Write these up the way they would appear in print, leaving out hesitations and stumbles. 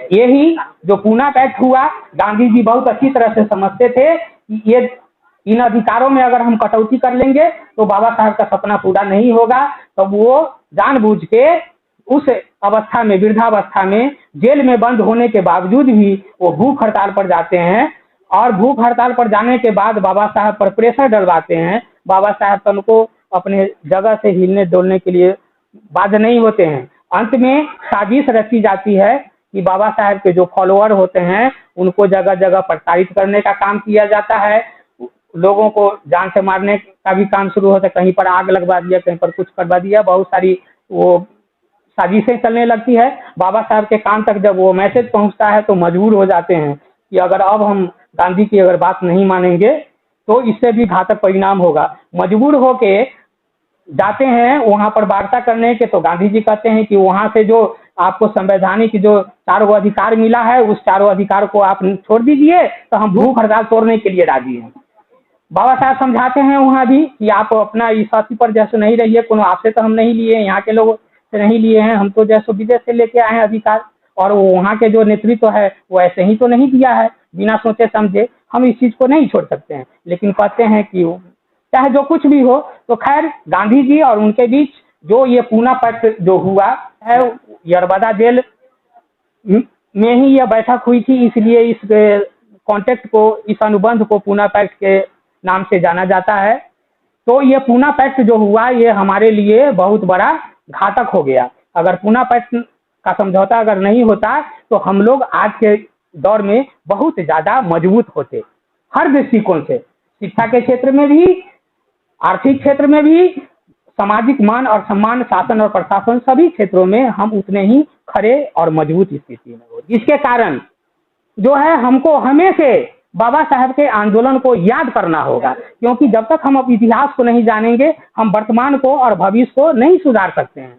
यही जो पूना पैक्ट हुआ, गांधी जी बहुत अच्छी तरह से समझते थे कि ये इन अधिकारों में अगर हम कटौती कर लेंगे तो बाबा साहब का सपना पूरा नहीं होगा। तो वो जानबूझ के उस अवस्था में, वृद्धावस्था में, जेल में बंद होने के बावजूद भी वो भूख हड़ताल पर जाते हैं और भूख हड़ताल पर जाने के बाद बाबा साहब पर प्रेशर डलवाते हैं। बाबा साहब तन को अपने जगह से हिलने डोलने के लिए बाध्य नहीं होते हैं। अंत में साजिश रची जाती है कि बाबा साहब के जो फॉलोअर होते हैं उनको जगह जगह प्रताड़ित करने का काम किया जाता है, लोगों को जान से मारने का भी काम शुरू होता है, कहीं पर आग लगवा दिया, कहीं पर कुछ करवा दिया, बहुत सारी वो साजिशें चलने लगती है। बाबा साहब के कान तक जब वो मैसेज पहुंचता है तो मजबूर हो जाते हैं कि अगर अब हम गांधी की अगर बात नहीं मानेंगे तो इससे भी घातक परिणाम होगा। मजबूर होके जाते हैं वहां पर वार्ता करने के, तो गांधी जी कहते हैं कि वहां से जो आपको संवैधानिक जो चारों अधिकार मिला है उस चारों अधिकार को आप छोड़ दीजिए, तो हम भूख हड़ताल तोड़ने के लिए राजी हैं। बाबा साहब समझाते हैं वहां भी कि आप अपना इस साथी पर जैसे नहीं रहिए, कोनो आपसे तो हम नहीं लिए, यहाँ के लोगों से नहीं लिए हैं, हम तो जैसे विदेश से लेके आए हैं अधिकार, और वहाँ के जो नेतृत्व है वो ऐसे ही तो नहीं दिया है बिना सोचे समझे, हम इस चीज को नहीं छोड़ सकते हैं। लेकिन कहते हैं कि चाहे जो कुछ भी हो, तो खैर गांधी जी और उनके बीच जो ये पूना पैक्ट जो हुआ है, यरबदा जेल में ही यह बैठक हुई थी, इसलिए इस कॉन्टेक्ट को, इस अनुबंध को पूना पैक्ट के नाम से जाना जाता है। तो ये पूना पैक्ट जो हुआ ये हमारे लिए बहुत बड़ा घातक हो गया। अगर पूना पैक्ट का समझौता अगर नहीं होता तो हम लोग आज के दौर में बहुत ज्यादा मजबूत होते, हर दृष्टिकोण से, शिक्षा के क्षेत्र में भी, आर्थिक क्षेत्र में भी, सामाजिक मान और सम्मान, शासन और प्रशासन, सभी क्षेत्रों में हम उतने ही खड़े और मजबूत स्थिति में हो। जिसके कारण जो है हमको हमेशा बाबा साहब के आंदोलन को याद करना होगा, क्योंकि जब तक हम अब इतिहास को नहीं जानेंगे हम वर्तमान को और भविष्य को नहीं सुधार सकते हैं।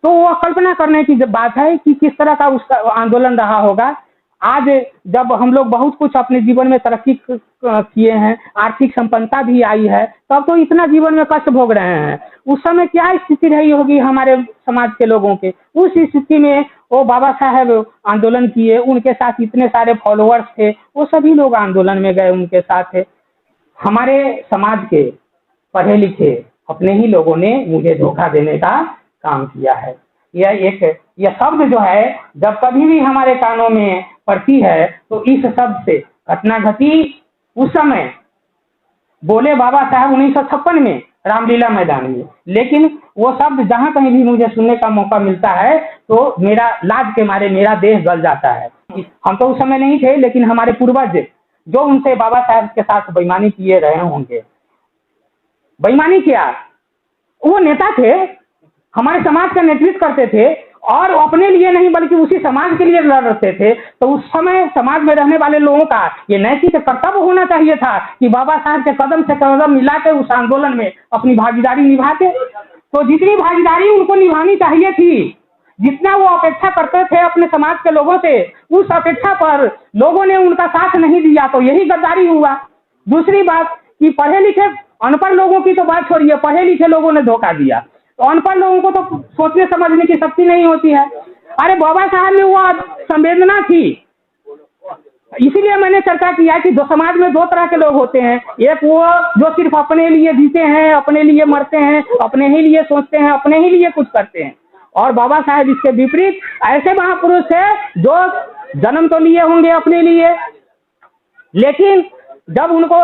तो वो कल्पना करने की जब बात है कि किस तरह का उसका आंदोलन रहा होगा। आज जब हम लोग बहुत कुछ अपने जीवन में तरक्की किए हैं, आर्थिक संपन्नता भी आई है, तब तो इतना जीवन में कष्ट भोग रहे हैं। उस समय क्या स्थिति रही होगी हमारे समाज के लोगों के, उस स्थिति में वो बाबा साहब आंदोलन किए, उनके साथ इतने सारे फॉलोअर्स थे, वो सभी लोग आंदोलन में गए, उनके साथ थे। हमारे समाज के पढ़े लिखे अपने ही लोगों ने मुझे धोखा देने का काम किया है। यह शब्द जो है जब कभी भी हमारे कानों में पड़ती है तो इस शब्द से घटना घटी उस समय बोले बाबा साहब 1956 में रामलीला मैदान में। लेकिन वो शब्द जहां कहीं भी मुझे सुनने का मौका मिलता है तो मेरा लाज के मारे मेरा देह गल जाता है। हम तो उस समय नहीं थे, लेकिन हमारे पूर्वज जो उनसे बाबा साहब के साथ बेईमानी किए रहे होंगे, बेईमानी किया, वो नेता थे, हमारे समाज का नेतृत्व करते थे और अपने लिए नहीं बल्कि उसी समाज के लिए लड़ते थे। तो उस समय समाज में रहने वाले लोगों का ये नैतिक कर्तव्य होना चाहिए था कि बाबा साहब के कदम से कदम मिला के उस आंदोलन में अपनी भागीदारी निभाते। तो जितनी भागीदारी उनको निभानी चाहिए थी, जितना वो अपेक्षा करते थे अपने समाज के लोगों से, उस अपेक्षा पर लोगों ने उनका साथ नहीं दिया, तो यही गद्दारी हुआ। दूसरी बात कि पढ़े लिखे, अनपढ़ लोगों की तो बात छोड़िए, पढ़े लिखे लोगों ने धोखा दिया। तो अनपढ़ लोगों को तो सोचने समझने की शक्ति नहीं होती है। अरे बाबा साहब में वो संवेदना थी, इसीलिए मैंने चर्चा किया कि जो समाज में दो तरह के लोग होते हैं, एक वो जो सिर्फ अपने लिए जीते हैं, अपने लिए मरते हैं, अपने ही लिए सोचते हैं, अपने ही लिए कुछ करते हैं, और बाबा साहब इसके विपरीत ऐसे महापुरुष है जो जन्म तो लिए होंगे अपने लिए, लेकिन जब उनको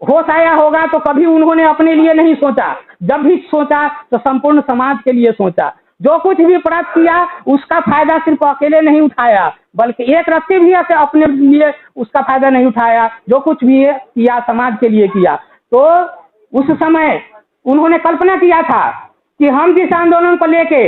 होश आया होगा तो कभी उन्होंने अपने लिए नहीं सोचा, जब भी सोचा तो संपूर्ण समाज के लिए सोचा। जो कुछ भी प्राप्त किया उसका फायदा सिर्फ अकेले नहीं उठाया, बल्कि एक रत्ती भी अपने लिए उसका फायदा नहीं उठाया, जो कुछ भी किया समाज के लिए किया। तो उस समय उन्होंने कल्पना किया था कि हम जिस आंदोलन को लेके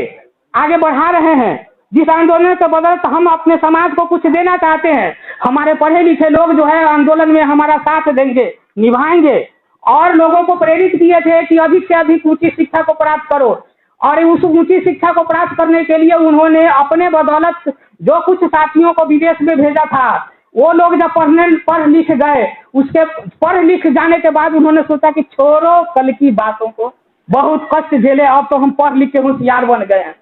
आगे बढ़ा रहे हैं, जिस आंदोलन के बदौलत हम अपने समाज को कुछ देना चाहते हैं, हमारे पढ़े लिखे लोग जो है आंदोलन में हमारा साथ देंगे, निभाएंगे, और लोगों को प्रेरित किए थे कि अधिक से अधिक ऊंची शिक्षा को प्राप्त करो। और उस ऊंची शिक्षा को प्राप्त करने के लिए उन्होंने अपने बदौलत जो कुछ साथियों को विदेश में भेजा था, वो लोग जब पढ़ लिख गए, उसके पढ़ लिख जाने के बाद उन्होंने सोचा कि छोड़ो कल की बातों को, बहुत कष्ट झेले, अब तो हम पढ़ लिख के होशियार बन गए हैं,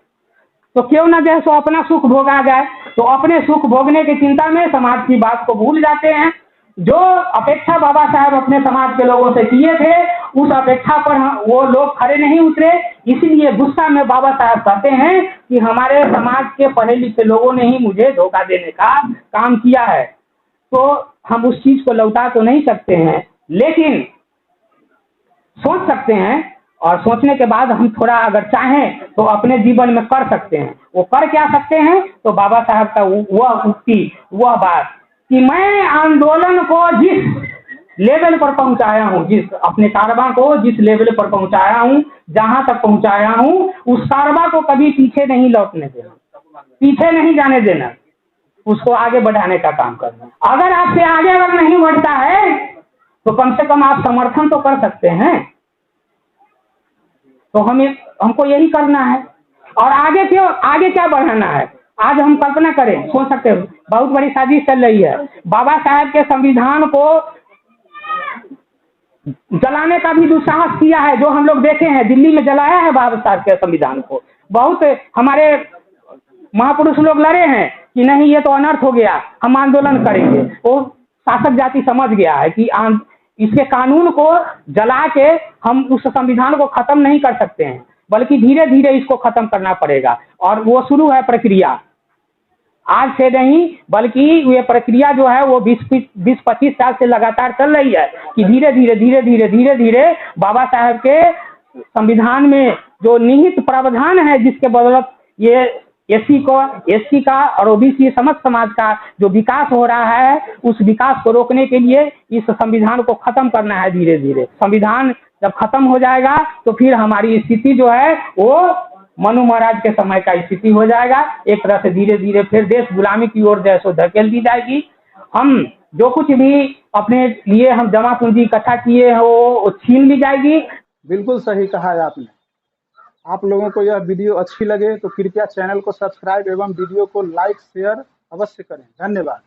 तो क्यों ना जो है सो अपना सुख भोगा जाए। तो अपने सुख भोगने की चिंता में समाज की बात को भूल जाते हैं। जो अपेक्षा बाबा साहब अपने समाज के लोगों से किए थे, उस अपेक्षा पर वो लोग खरे नहीं उतरे। इसीलिए गुस्सा में बाबा साहब कहते हैं कि हमारे समाज के पढ़े लिखे लोगों ने ही मुझे धोखा देने का काम किया है। तो हम उस चीज को लौटा तो नहीं सकते हैं, लेकिन सोच सकते हैं, और सोचने के बाद हम थोड़ा अगर चाहें तो अपने जीवन में कर सकते हैं। वो कर क्या सकते हैं? तो बाबा साहब का वह उक्ति, वह बात कि मैं आंदोलन को जिस लेवल पर पहुंचाया हूं, जिस अपने कारवां को जिस लेवल पर पहुंचाया हूं, जहां तक पहुंचाया हूं, उस कारवां को कभी पीछे नहीं लौटने देना, पीछे नहीं जाने देना, उसको आगे बढ़ाने का काम करना। अगर आपसे आगे अगर नहीं बढ़ता है तो कम से कम आप समर्थन तो कर सकते हैं। तो हमको यही करना है। और आगे क्या बढ़ाना है? आज हम कल्पना करें, सोच सकते हैं, बहुत बड़ी साजिश चल रही है। बाबा साहब के संविधान को जलाने का भी दुस्साहस किया है, जो हम लोग देखे हैं। दिल्ली में जलाया है बाबा साहब के संविधान को। बहुत हमारे महापुरुष लोग लड़े हैं कि नहीं, ये तो अनर्थ हो गया, हम आंदोलन करेंगे। वो शासक जाति समझ गया है कि इसके कानून को जला के हम उस संविधान को खत्म नहीं कर सकते हैं, बल्कि धीरे धीरे इसको खत्म करना पड़ेगा। और वो शुरू है प्रक्रिया, आज से नहीं, बल्कि ये प्रक्रिया जो है वो 20-25 साल से लगातार चल रही है कि धीरे धीरे बाबा साहब के संविधान में जो निहित प्रावधान है, जिसके बदौलत ये एससी का और ओबीसी समस्त समाज का जो विकास हो रहा है, उस विकास को रोकने के लिए इस संविधान को खत्म करना है। धीरे धीरे संविधान जब खत्म हो जाएगा तो फिर हमारी स्थिति जो है वो मनु महाराज के समय का स्थिति हो जाएगा। एक तरह से धीरे धीरे फिर देश गुलामी की ओर जो है सो धकेल दी जाएगी। हम जो कुछ भी अपने लिए हम जमा पूंजी इकट्ठा किए हैं वो छीन ली जाएगी। बिल्कुल सही कहा है आपने। आप लोगों को यह वीडियो अच्छी लगे तो कृपया चैनल को सब्सक्राइब एवं वीडियो को लाइक शेयर अवश्य करें। धन्यवाद।